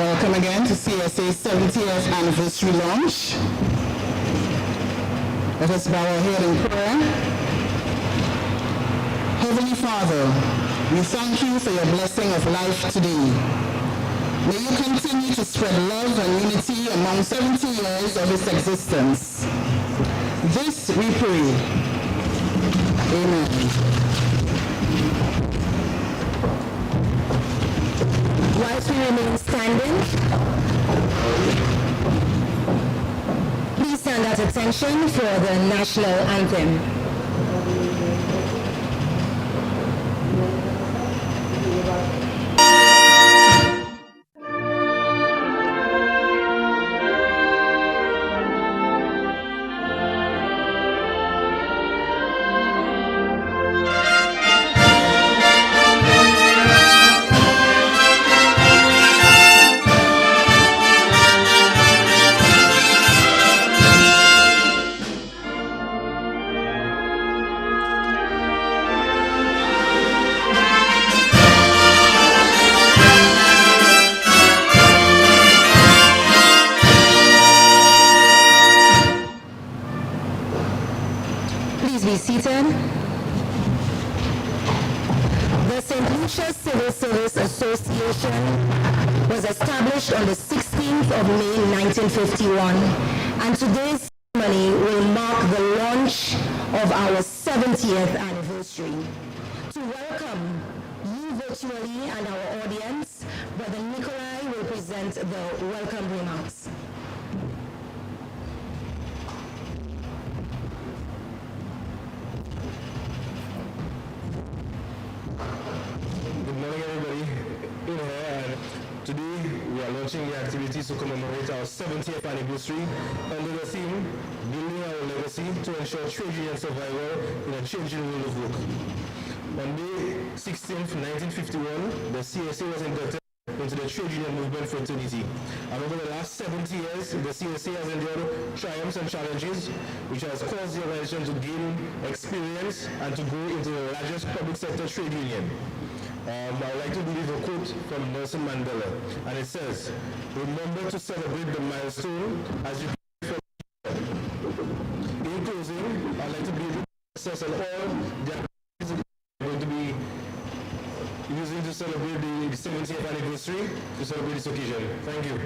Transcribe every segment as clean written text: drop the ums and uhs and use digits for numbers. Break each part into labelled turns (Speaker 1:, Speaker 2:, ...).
Speaker 1: Welcome again to CSA's 70th anniversary launch. Let us bow our head in prayer. Heavenly Father, we thank you for your blessing of life today. May you continue to spread love and unity among 70 years of its existence. This we pray. Amen.
Speaker 2: Whilst we remain standing, please stand at attention for the national anthem. Lucia Civil Service Association was established on the 16th of May 1951, and today's ceremony will mark the launch of our 70th anniversary. To welcome you virtually and our audience, Brother Nikolai will present the welcome remarks.
Speaker 3: Today, we are launching the activities to commemorate our 70th anniversary under the theme, Building Our Legacy to Ensure Trade Union Survival in a Changing World of Work. On May 16, 1951, the CSA was inducted into the trade union movement fraternity. And over the last 70 years, the CSA has endured triumphs and challenges, which has caused the organization to gain experience and to grow into the largest public sector trade union. I would like to leave a quote from Nelson Mandela, and it says, "Remember to celebrate the milestone as you In closing, I'd like to be able to assess on all the activities we're going to be using to celebrate the 70th anniversary, to celebrate this occasion. Thank you."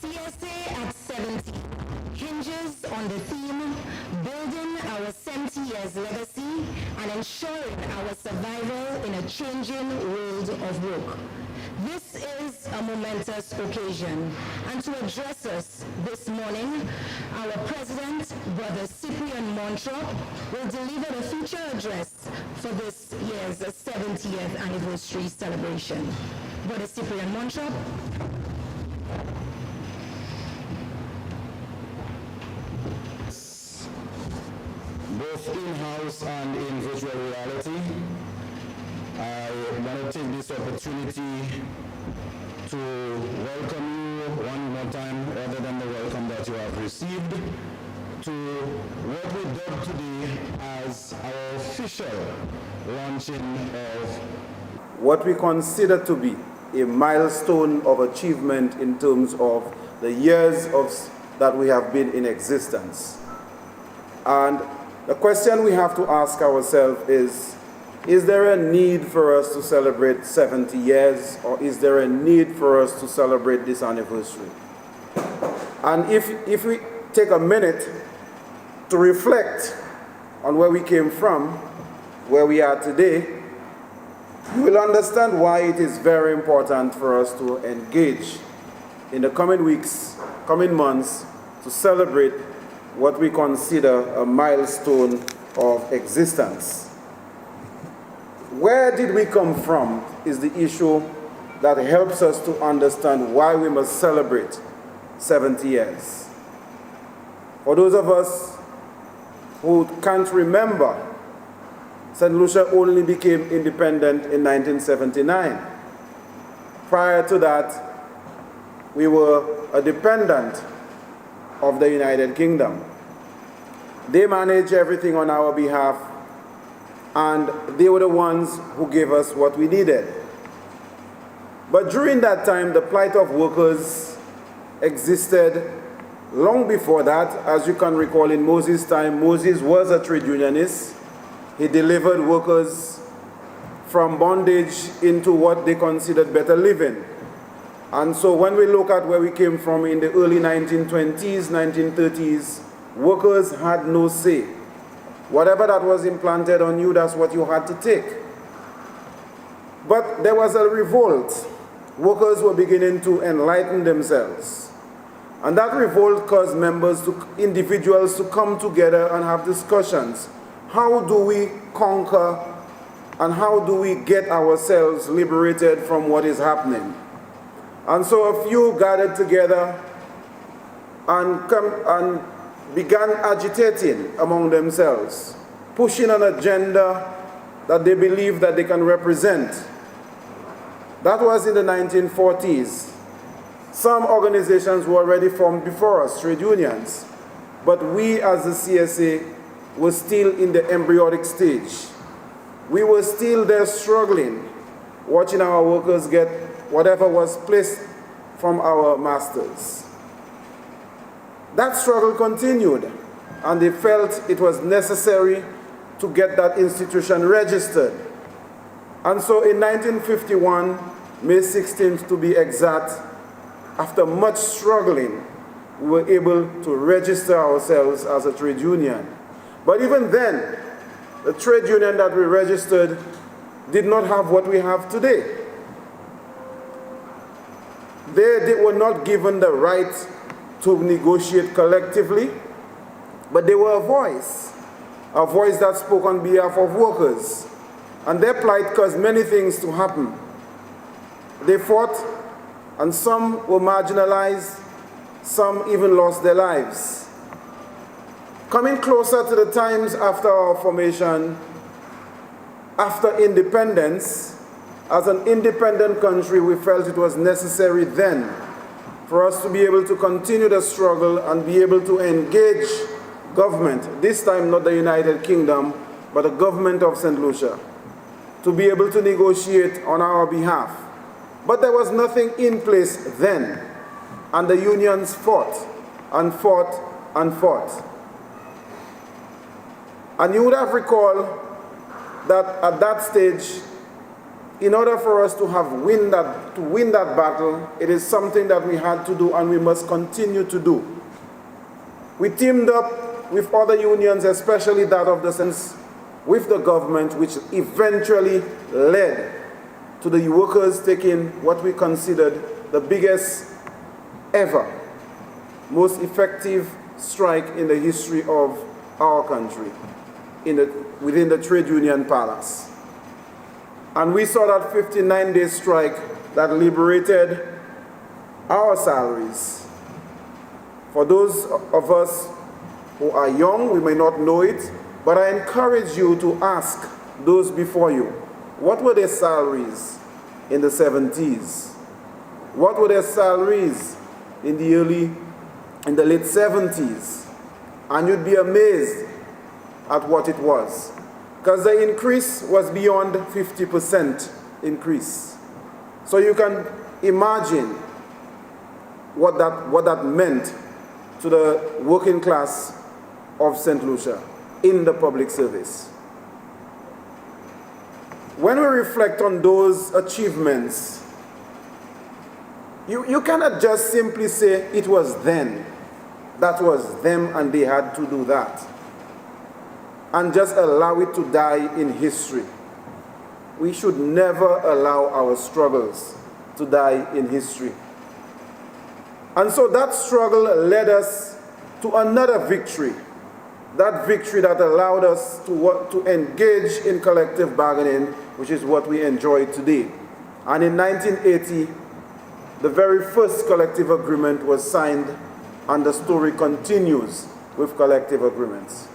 Speaker 2: CSA at 70 hinges on the theme, building our 70 years legacy and ensuring our survival in a changing world of work. This is a momentous occasion, and to address us this morning, our President, Brother Cyprian Montrop, will deliver the feature address for this year's 70th anniversary celebration. Brother Cyprian Montrop.
Speaker 3: Both in-house and in virtual reality, I want to take this opportunity to welcome you one more time, other than the welcome that you have received, to what we dub today as our official launching of
Speaker 4: what we consider to be a milestone of achievement in terms of the years that we have been in existence. And the question we have to ask ourselves is there a need for us to celebrate 70 years, or is there a need for us to celebrate this anniversary? And if we take a minute to reflect on where we came from, where we are today, you will understand why it is very important for us to engage in the coming weeks, coming months, to celebrate what we consider a milestone of existence. Where did we come from is the issue that helps us to understand why we must celebrate 70 years. For those of us who can't remember, St. Lucia only became independent in 1979. Prior to that, we were a dependent of the United Kingdom. They manage everything on our behalf, and they were the ones who gave us what we needed. But during that time, the plight of workers existed long before that. As you can recall, in Moses' time, Moses was a trade unionist. He delivered workers from bondage into what they considered better living. And so when we look at where we came from in the early 1920s, 1930s, workers had no say. Whatever that was implanted on you, that's what you had to take. But there was a revolt. Workers were beginning to enlighten themselves. And that revolt caused individuals to come together and have discussions. How do we conquer and how do we get ourselves liberated from what is happening? And so a few gathered together and began agitating among themselves, pushing an agenda that they believe that they can represent. That was in the 1940s. Some organizations were already formed before us, trade unions, but we as the CSA were still in the embryonic stage. We were still there struggling, watching our workers get whatever was placed from our masters. That struggle continued, and they felt it was necessary to get that institution registered. And so in 1951, May 16th to be exact, after much struggling, we were able to register ourselves as a trade union. But even then, the trade union that we registered did not have what we have today. They were not given the right to negotiate collectively, but they were a voice that spoke on behalf of workers. And their plight caused many things to happen. They fought, and some were marginalized, some even lost their lives. Coming closer to the times after our formation, after independence, as an independent country, we felt it was necessary then for us to be able to continue the struggle and be able to engage government, this time not the United Kingdom, but the government of St. Lucia, to be able to negotiate on our behalf. But there was nothing in place then, and the unions fought and fought and fought. And you would have recalled that at that stage, in order for us to win that battle, it is something that we had to do and we must continue to do. We teamed up with other unions, especially that of the Sense, with the government, which eventually led to the workers taking what we considered the biggest ever, most effective strike in the history of our country, within the trade union palace. And we saw that 59-day strike that liberated our salaries. For those of us who are young, we may not know it, but I encourage you to ask those before you, what were their salaries in the 70s? What were their salaries in the late 70s? And you'd be amazed at what it was. Because the increase was beyond 50% increase. So you can imagine what that meant to the working class of St. Lucia in the public service. When we reflect on those achievements, you cannot just simply say it was then. That was them and they had to do that, and just allow it to die in history. We should never allow our struggles to die in history. And so that struggle led us to another victory. That victory that allowed us to engage in collective bargaining, which is what we enjoy today. And in 1980, the very first collective agreement was signed, and the story continues with collective agreements.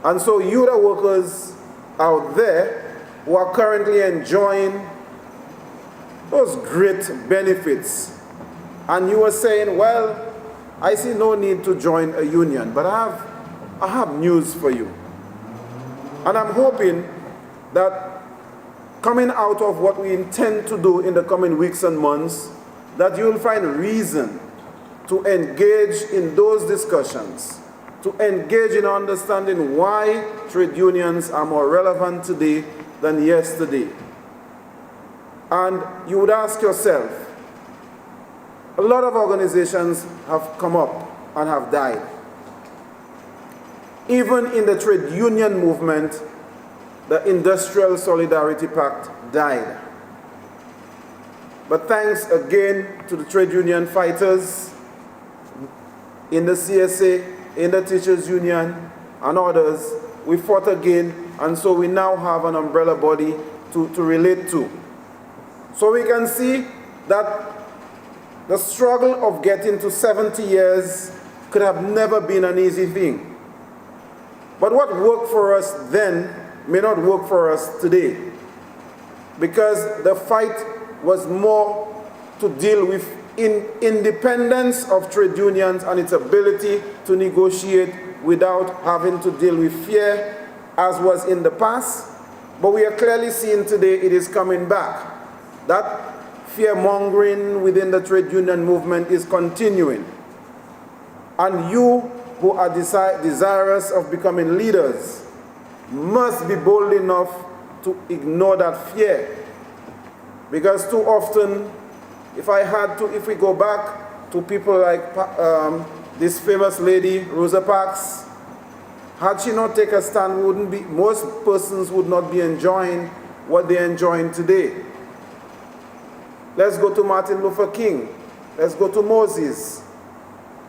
Speaker 4: And so you, the workers out there who are currently enjoying those great benefits, and you are saying, well, I see no need to join a union, but I have news for you. And I'm hoping that coming out of what we intend to do in the coming weeks and months, that you will find reason to engage in those discussions, to engage in understanding why trade unions are more relevant today than yesterday. And you would ask yourself, a lot of organizations have come up and have died. Even in the trade union movement, the Industrial Solidarity Pact died. But thanks again to the trade union fighters in the CSA, in the teachers union and others, we fought again, and so we now have an umbrella body to relate to. So we can see that the struggle of getting to 70 years could have never been an easy thing. But what worked for us then may not work for us today, because the fight was more to deal with independence of trade unions and its ability to negotiate without having to deal with fear, as was in the past. But we are clearly seeing today it is coming back. That fear-mongering within the trade union movement is continuing. And you who are desirous of becoming leaders must be bold enough to ignore that fear. Because too often, if we go back to people like this famous lady, Rosa Parks, had she not taken a stand, most persons would not be enjoying what they're enjoying today. Let's go to Martin Luther King. Let's go to Moses.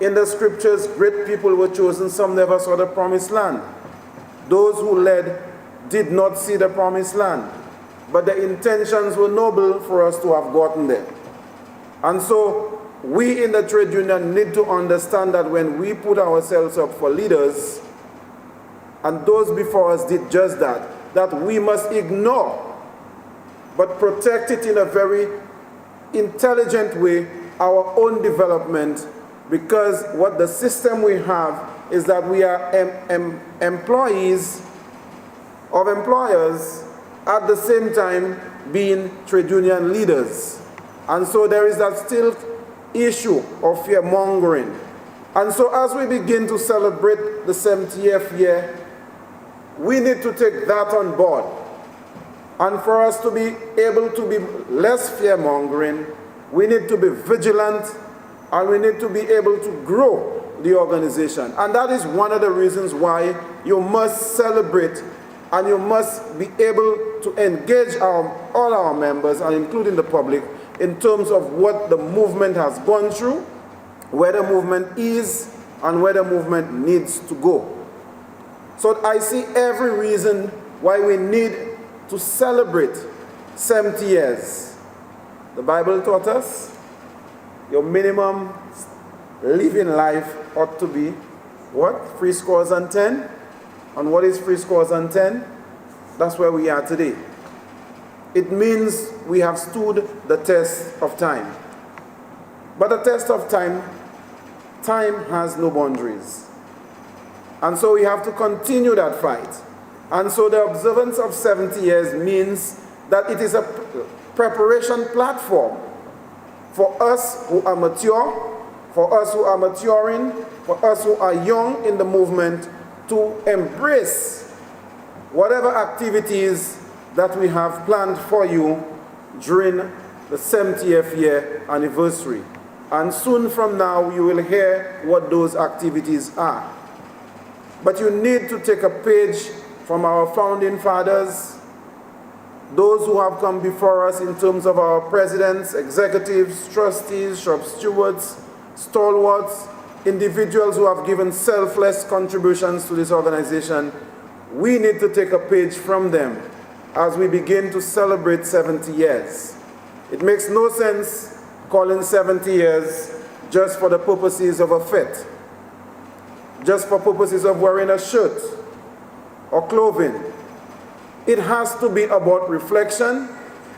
Speaker 4: In the scriptures, great people were chosen. Some never saw the promised land. Those who led did not see the promised land. But the intentions were noble for us to have gotten there. And so we in the trade union need to understand that when we put ourselves up for leaders, and those before us did just that, that we must ignore, but protect it in a very intelligent way, our own development, because what the system we have is that we are employees of employers at the same time being trade union leaders. And so there is that still issue of fear-mongering. And so as we begin to celebrate the 70th year, we need to take that on board. And for us to be able to be less fear-mongering, we need to be vigilant, and we need to be able to grow the organization. And that is one of the reasons why you must celebrate and you must be able to engage all our members, and including the public, in terms of what the movement has gone through, where the movement is, and where the movement needs to go. So I see every reason why we need to celebrate 70 years. The Bible taught us your minimum living life ought to be what? 70. And what is 70? That's where we are today. It means we have stood the test of time. But the test of time has no boundaries. And so we have to continue that fight. And so the observance of 70 years means that it is a preparation platform for us who are mature, for us who are maturing, for us who are young in the movement, to embrace whatever activities that we have planned for you during the 70th year anniversary. And soon from now, you will hear what those activities are. But you need to take a page from our founding fathers, those who have come before us in terms of our presidents, executives, trustees, shop stewards, stalwarts, individuals who have given selfless contributions to this organization. We need to take a page from them as we begin to celebrate 70 years. It makes no sense calling 70 years just for the purposes of a fit, just for purposes of wearing a shirt or clothing. It has to be about reflection,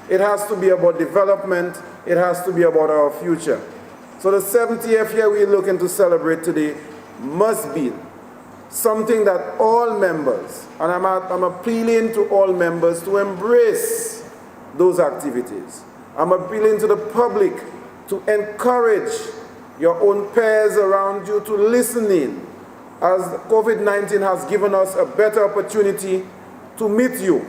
Speaker 4: it has to be about development, it has to be about our future. So the 70th year we're looking to celebrate today must be something that all members, and I'm appealing to all members to embrace those activities. I'm appealing to the public to encourage your own peers around you to listen in, as COVID-19 has given us a better opportunity to meet you.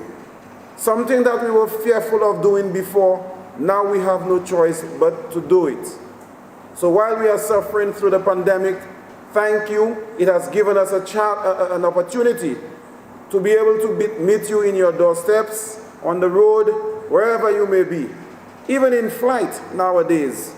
Speaker 4: Something that we were fearful of doing before, now we have no choice but to do it. So while we are suffering through the pandemic, thank you. It has given us an opportunity to be able to meet you in your doorsteps, on the road, wherever you may be, even in flight nowadays,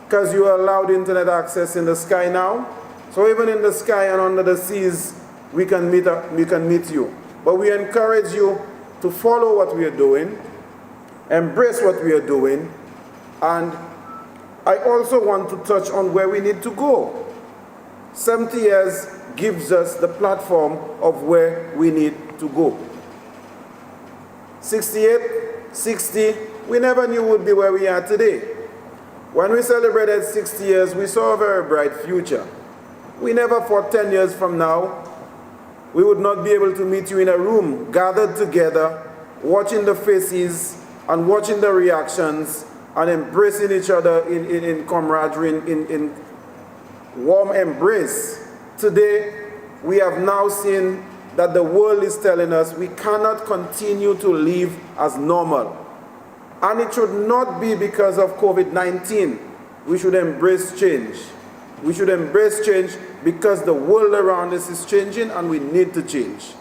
Speaker 4: because you are allowed internet access in the sky now. So even in the sky and under the seas, we can meet you. But we encourage you to follow what we are doing, embrace what we are doing, and I also want to touch on where we need to go. 70 years gives us the platform of where we need to go. 68, 60, we never knew would be where we are today. When we celebrated 60 years, we saw a very bright future. We never thought 10 years from now, we would not be able to meet you in a room, gathered together, watching the faces and watching the reactions and embracing each other in camaraderie, in warm embrace. Today, we have now seen that the world is telling us we cannot continue to live as normal. And it should not be because of COVID-19. We should embrace change. We should embrace change because the world around us is changing and we need to change.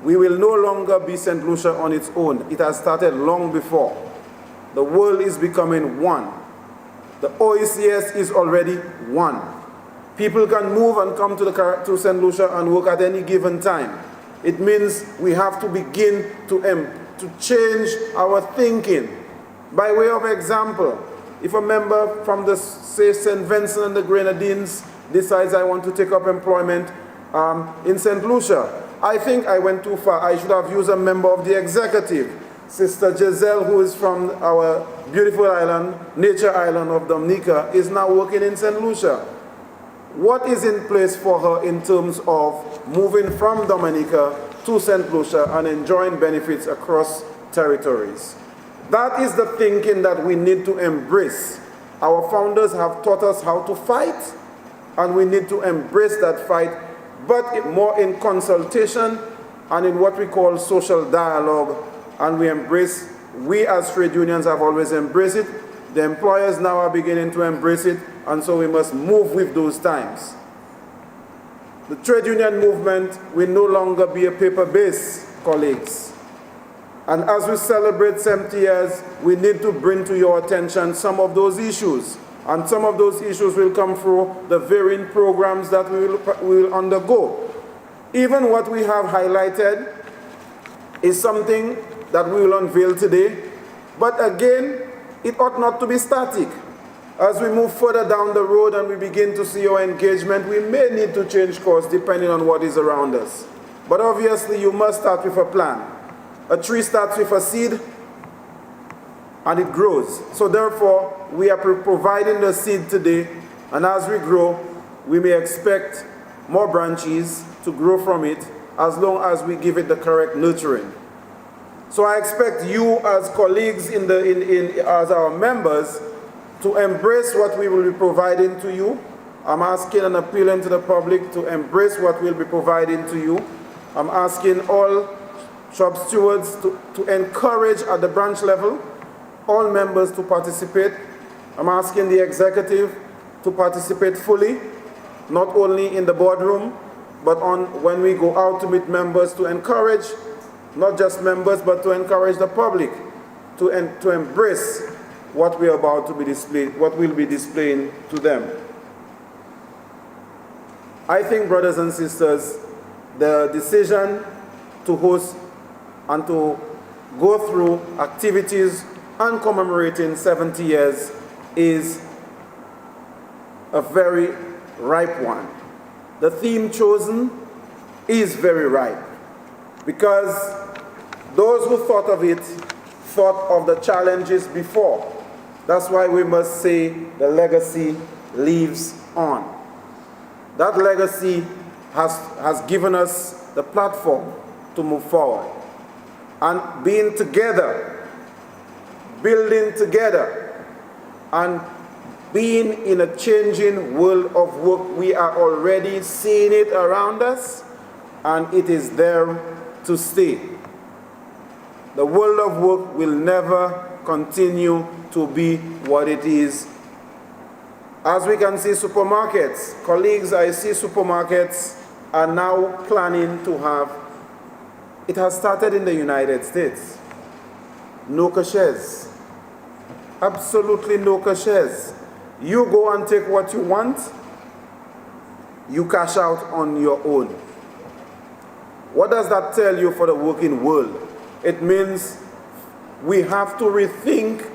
Speaker 4: We will no longer be St. Lucia on its own. It has started long before. The world is becoming one. The OECS is already one. People can move and come to St. Lucia and work at any given time. It means we have to begin to change our thinking. By way of example, if a member from the, say, St. Vincent and the Grenadines decides I want to take up employment in St. Lucia, I think I went too far. I should have used a member of the executive. Sister Giselle, who is from our beautiful island, nature island of Dominica, is now working in St. Lucia. What is in place for her in terms of moving from Dominica to St. Lucia and enjoying benefits across territories? That is the thinking that we need to embrace. Our founders have taught us how to fight, and we need to embrace that fight, but more in consultation and in what we call social dialogue. And we as trade unions have always embraced it. The employers now are beginning to embrace it, and so we must move with those times. The trade union movement will no longer be a paper-based, colleagues. And as we celebrate 70 years, we need to bring to your attention some of those issues. And some of those issues will come through the varying programs that we will undergo. Even what we have highlighted is something that we will unveil today. But again, it ought not to be static. As we move further down the road and we begin to see your engagement, we may need to change course depending on what is around us. But obviously, you must start with a plan. A tree starts with a seed and it grows. So therefore, we are providing the seed today, and as we grow, we may expect more branches to grow from it as long as we give it the correct nurturing. So I expect you as colleagues as our members to embrace what we will be providing to you. I'm asking and appealing to the public to embrace what we'll be providing to you. I'm asking all shop stewards to encourage at the branch level all members to participate. I'm asking the executive to participate fully, not only in the boardroom, but when we go out to meet members, to encourage not just members, but to encourage the public to embrace what we are about to be displayed, what we'll be displaying to them. I think, brothers and sisters, the decision to host and to go through activities and commemorating 70 years is a very ripe one. The theme chosen is very ripe because those who thought of it thought of the challenges before. That's why we must say the legacy lives on. That legacy has given us the platform to move forward. And being together, building together, and being in a changing world of work, we are already seeing it around us, and it is there to stay. The world of work will never continue to be what it is. As we can see, supermarkets, colleagues, I see supermarkets are now planning to have, it has started in the United States, no cashiers, absolutely no cashiers. You go and take what you want, you cash out on your own. What does that tell you for the working world? It means we have to rethink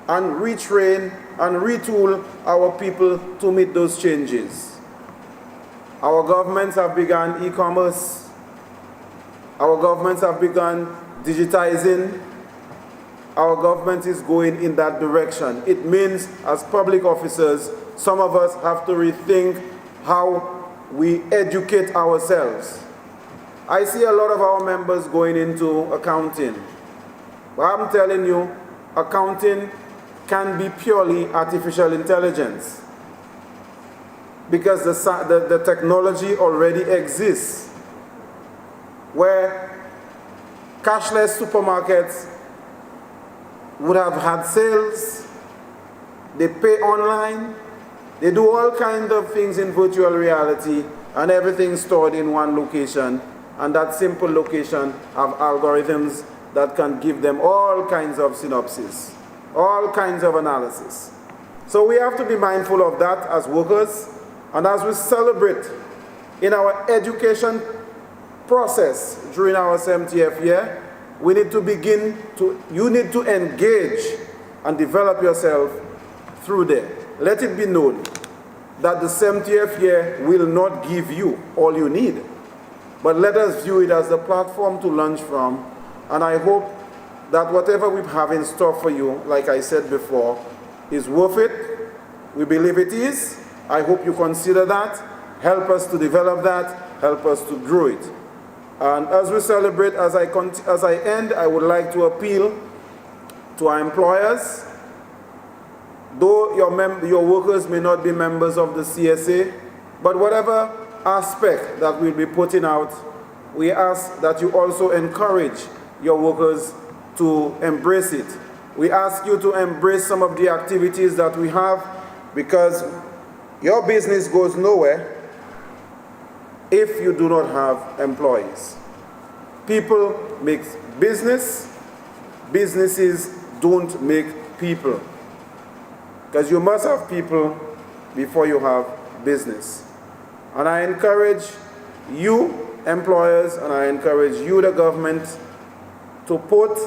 Speaker 4: and retrain and retool our people to meet those changes. Our governments have begun e-commerce. Our governments have begun digitizing. Our government is going in that direction. It means, as public officers, some of us have to rethink how we educate ourselves. I see a lot of our members going into accounting. But I'm telling you, accounting can be purely artificial intelligence, because the technology already exists, where cashless supermarkets would have had sales, they pay online, they do all kinds of things in virtual reality, and everything stored in one location, and that simple location have algorithms that can give them all kinds of synopsis, all kinds of analysis. So we have to be mindful of that as workers, and as we celebrate in our education process during our 70th year, we need to you need to engage and develop yourself through there. Let it be known that the 70th year will not give you all you need, but let us view it as the platform to launch from, and I hope that whatever we have in store for you, like I said before, is worth it. We believe it is. I hope you consider that, help us to develop that, help us to grow it. And as we celebrate, as I end, I would like to appeal to our employers. Though your workers may not be members of the CSA, but whatever aspect that we'll be putting out, we ask that you also encourage your workers to embrace it. We ask you to embrace some of the activities that we have, because your business goes nowhere if you do not have employees. People make business, businesses don't make people. Because you must have people before you have business. And I encourage you, employers, and I encourage you, the government, to put,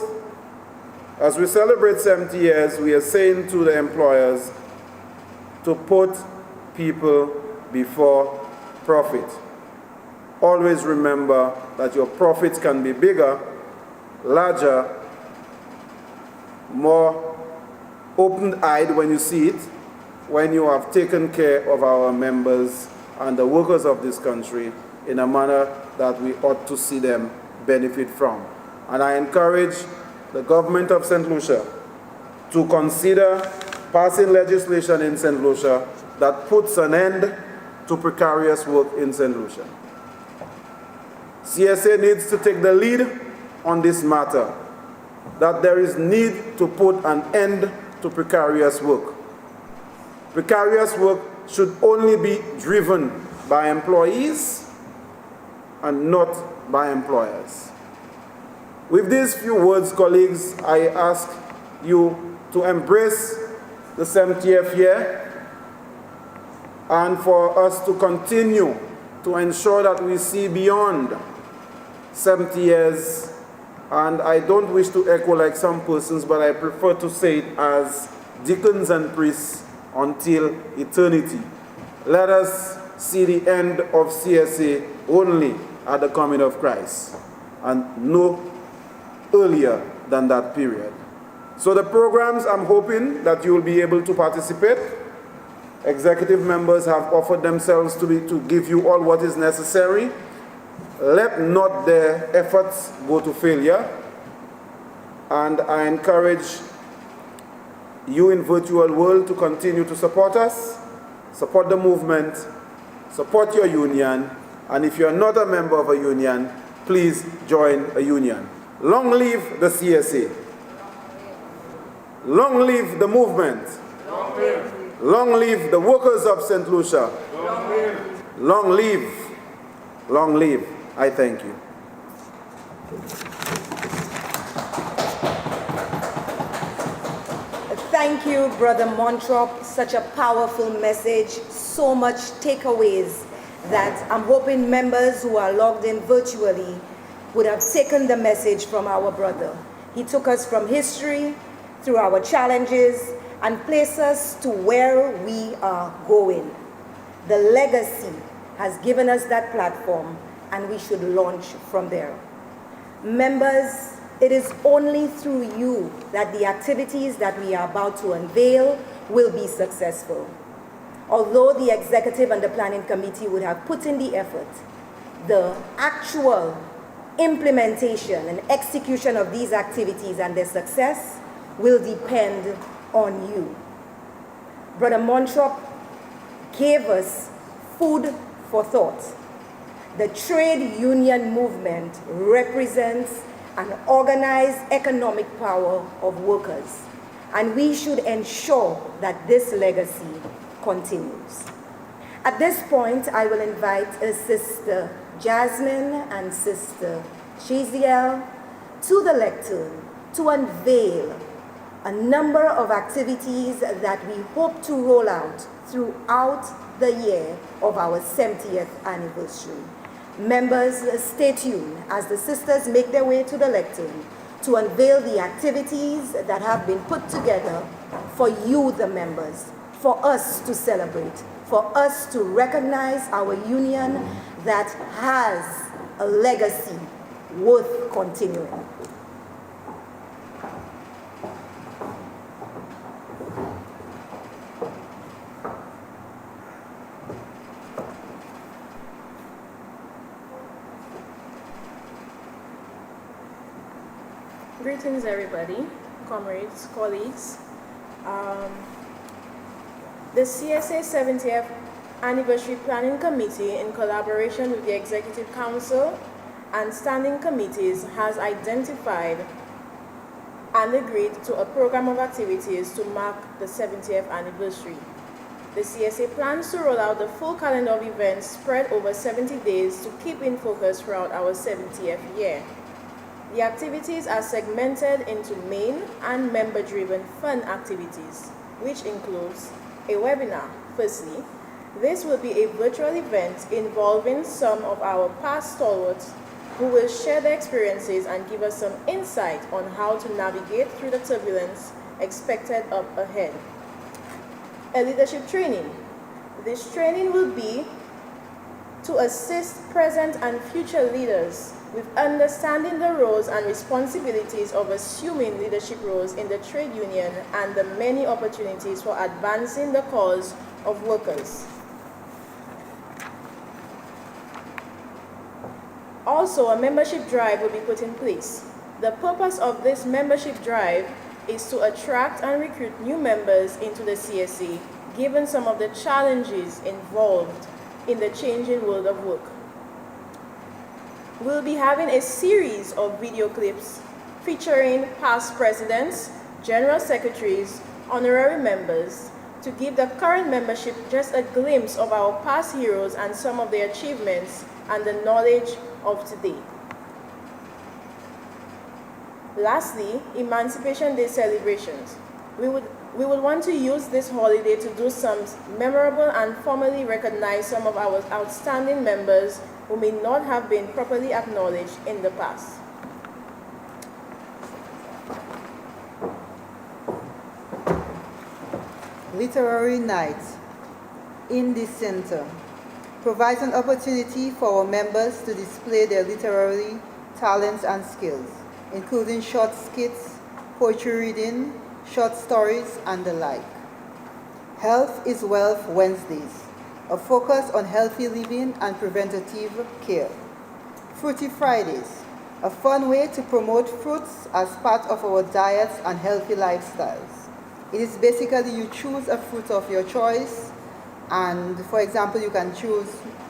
Speaker 4: as we celebrate 70 years, we are saying to the employers to put people before profit. Always remember that your profits can be bigger, larger, more open-eyed when you see it, when you have taken care of our members and the workers of this country in a manner that we ought to see them benefit from. And I encourage the government of St. Lucia to consider passing legislation in St. Lucia that puts an end to precarious work in St. Lucia. CSA needs to take the lead on this matter, that there is need to put an end to precarious work. Precarious work should only be driven by employees and not by employers. With these few words, colleagues, I ask you to embrace the 70th year and for us to continue to ensure that we see beyond 70 years. And I don't wish to echo like some persons, but I prefer to say it as deacons and priests until eternity. Let us see the end of CSA only at the coming of Christ, and no earlier than that period. So the programs, I'm hoping that you will be able to participate. Executive members have offered themselves to give you all what is necessary. Let not their efforts go to failure. And I encourage you in virtual world to continue to support us, support the movement, support your union, and if you're not a member of a union, please join a union. Long live the CSA. Long live the movement.
Speaker 5: Long live.
Speaker 4: Long live the workers of St. Lucia.
Speaker 5: Long live.
Speaker 4: Long live. Long live. I thank you.
Speaker 2: Thank you, Brother Montrop. Such a powerful message, so much takeaways that I'm hoping members who are logged in virtually would have taken the message from our brother. He took us from history, through our challenges, and placed us to where we are going. The legacy has given us that platform, and we should launch from there. Members, it is only through you that the activities that we are about to unveil will be successful. Although the executive and the planning committee would have put in the effort, the actual implementation and execution of these activities and their success will depend on you. Brother Montrop gave us food for thought. The trade union movement represents an organized economic power of workers, and we should ensure that this legacy continues. At this point, I will invite Sister Jasmine and Sister Chiziel to the lectern to unveil a number of activities that we hope to roll out throughout the year of our 70th anniversary. Members, stay tuned as the sisters make their way to the lectern to unveil the activities that have been put together for you, the members, for us to celebrate, for us to recognize our union that has a legacy worth continuing.
Speaker 6: Greetings, everybody, comrades, colleagues. The CSA 70th Anniversary Planning Committee, in collaboration with the Executive Council and standing committees, has identified and agreed to a program of activities to mark the 70th anniversary. The CSA plans to roll out the full calendar of events spread over 70 days to keep in focus throughout our 70th year. The activities are segmented into main and member-driven fun activities, which includes a webinar. Firstly, this will be a virtual event involving some of our past stalwarts who will share their experiences and give us some insight on how to navigate through the turbulence expected up ahead. A leadership training. This training will be to assist present and future leaders with understanding the roles and responsibilities of assuming leadership roles in the trade union and the many opportunities for advancing the cause of workers. Also, a membership drive will be put in place. The purpose of this membership drive is to attract and recruit new members into the CSA, given some of the challenges involved in the changing world of work. We'll be having a series of video clips featuring past presidents, general secretaries, honorary members, to give the current membership just a glimpse of our past heroes and some of their achievements and the knowledge of today. Lastly, Emancipation Day celebrations. We would want to use this holiday to do some memorable and formally recognize some of our outstanding members who may not have been properly acknowledged in the past.
Speaker 7: Literary Night in the Center provides an opportunity for our members to display their literary talents and skills, including short skits, poetry reading, short stories, and the like. Health is Wealth Wednesdays, a focus on healthy living and preventative care. Fruity Fridays, a fun way to promote fruits as part of our diets and healthy lifestyles. It is basically you choose a fruit of your choice, and for example, you can choose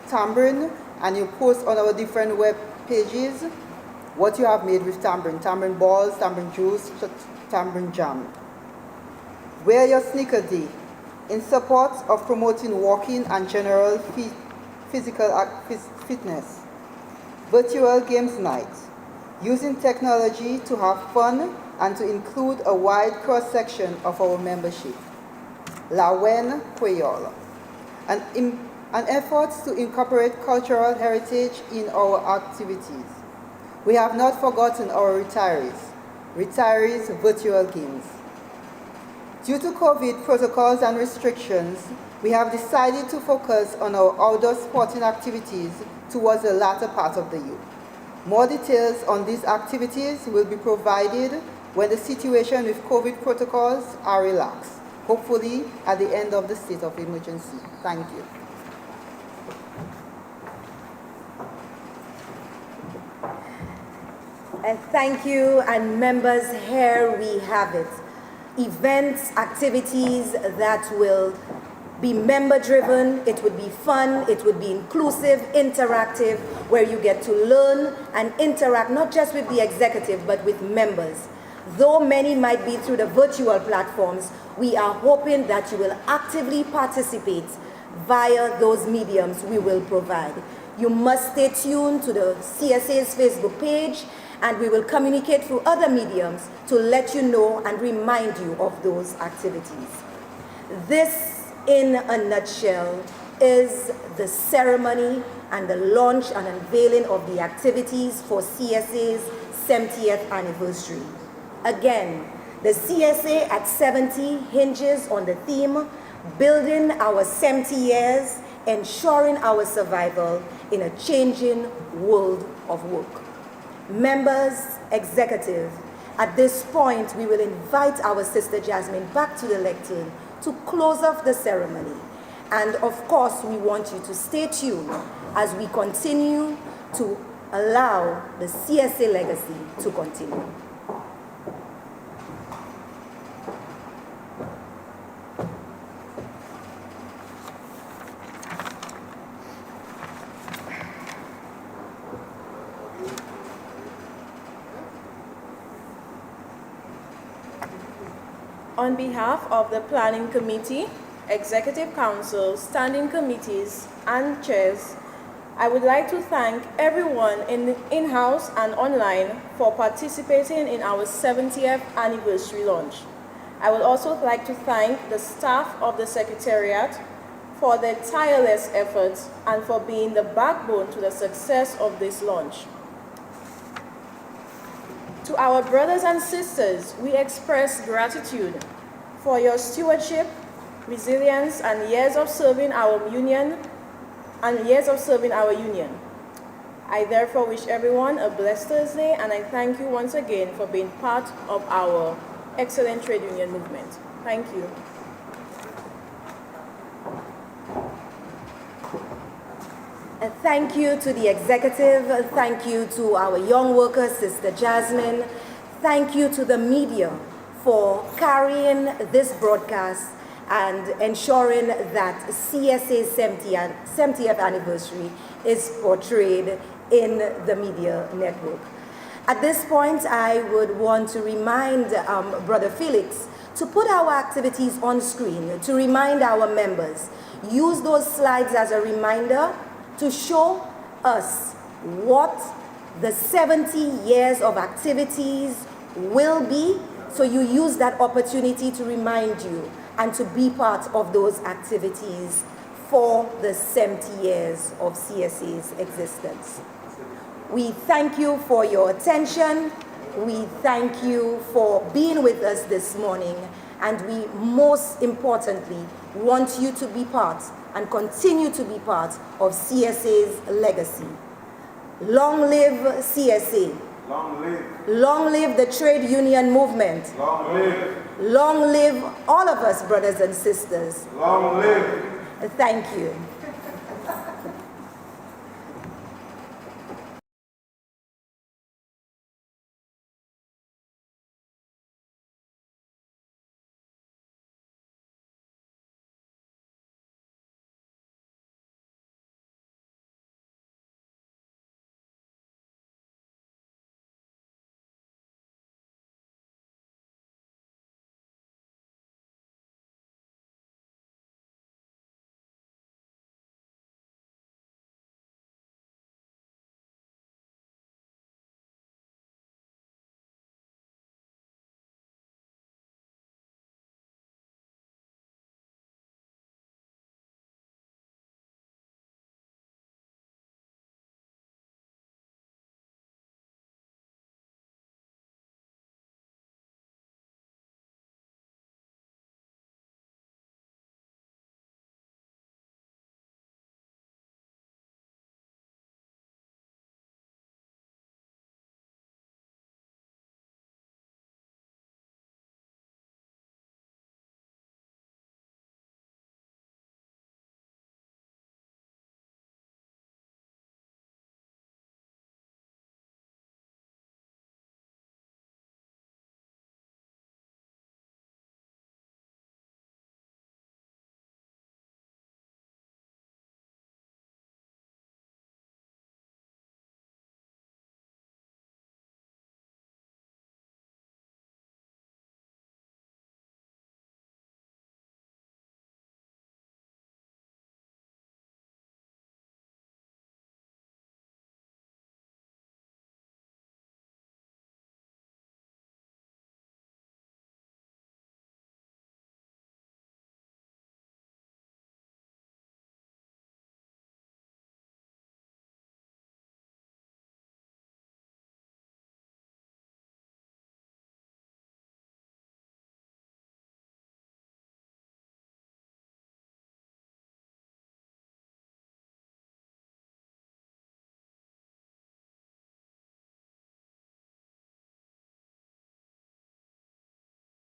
Speaker 7: tamarind, and you post on our different web pages what you have made with tamarind balls, tamarind juice, tamarind jam. Wear your sneaker day, in support of promoting walking and general physical fitness. Virtual Games Night, using technology to have fun and to include a wide cross-section of our membership. La Wen Creole, an effort to incorporate cultural heritage in our activities. We have not forgotten our retirees virtual games. Due to COVID protocols and restrictions, we have decided to focus on our outdoor sporting activities towards the latter part of the year. More details on these activities will be provided when the situation with COVID protocols are relaxed, hopefully at the end of the state of emergency. Thank you.
Speaker 2: And thank you, and members, here we have it. Events, activities that will be member-driven, it would be fun, it would be inclusive, interactive, where you get to learn and interact not just with the executive, but with members. Though many might be through the virtual platforms, we are hoping that you will actively participate via those mediums we will provide. You must stay tuned to the CSA's Facebook page, and we will communicate through other mediums to let you know and remind you of those activities. This, in a nutshell, is the ceremony and the launch and unveiling of the activities for CSA's 70th anniversary. Again, the CSA at 70 hinges on the theme, building our 70 years, ensuring our survival in a changing world of work. Members, executive, at this point, we will invite our Sister Jasmine back to the lectern to close off the ceremony. And of course, we want you to stay tuned as we continue to allow the CSA legacy to continue.
Speaker 6: On behalf of the Planning Committee, Executive Council, Standing Committees, and Chairs, I would like to thank everyone in-house and online for participating in our 70th anniversary launch. I would also like to thank the staff of the Secretariat for their tireless efforts and for being the backbone to the success of this launch. To our brothers and sisters, we express gratitude for your stewardship, resilience, and years of serving our union. I therefore wish everyone a blessed Thursday, and I thank you once again for being part of our excellent trade union movement. Thank you.
Speaker 2: Thank you to the executive. Thank you to our young workers, Sister Jasmine. Thank you to the media for carrying this broadcast and ensuring that CSA's 70th anniversary is portrayed in the media network. At this point, I would want to remind Brother Felix to put our activities on screen, to remind our members. Use those slides as a reminder to show us what the 70 years of activities will be, so you use that opportunity to remind you and to be part of those activities for the 70 years of CSA's existence. We thank you for your attention. We thank you for being with us this morning, and we most importantly want you to be part and continue to be part of CSA's legacy. Long live CSA.
Speaker 4: Long live.
Speaker 2: Long live the trade union movement.
Speaker 4: Long live.
Speaker 2: Long live all of us, brothers and sisters.
Speaker 4: Long live.
Speaker 2: Thank you.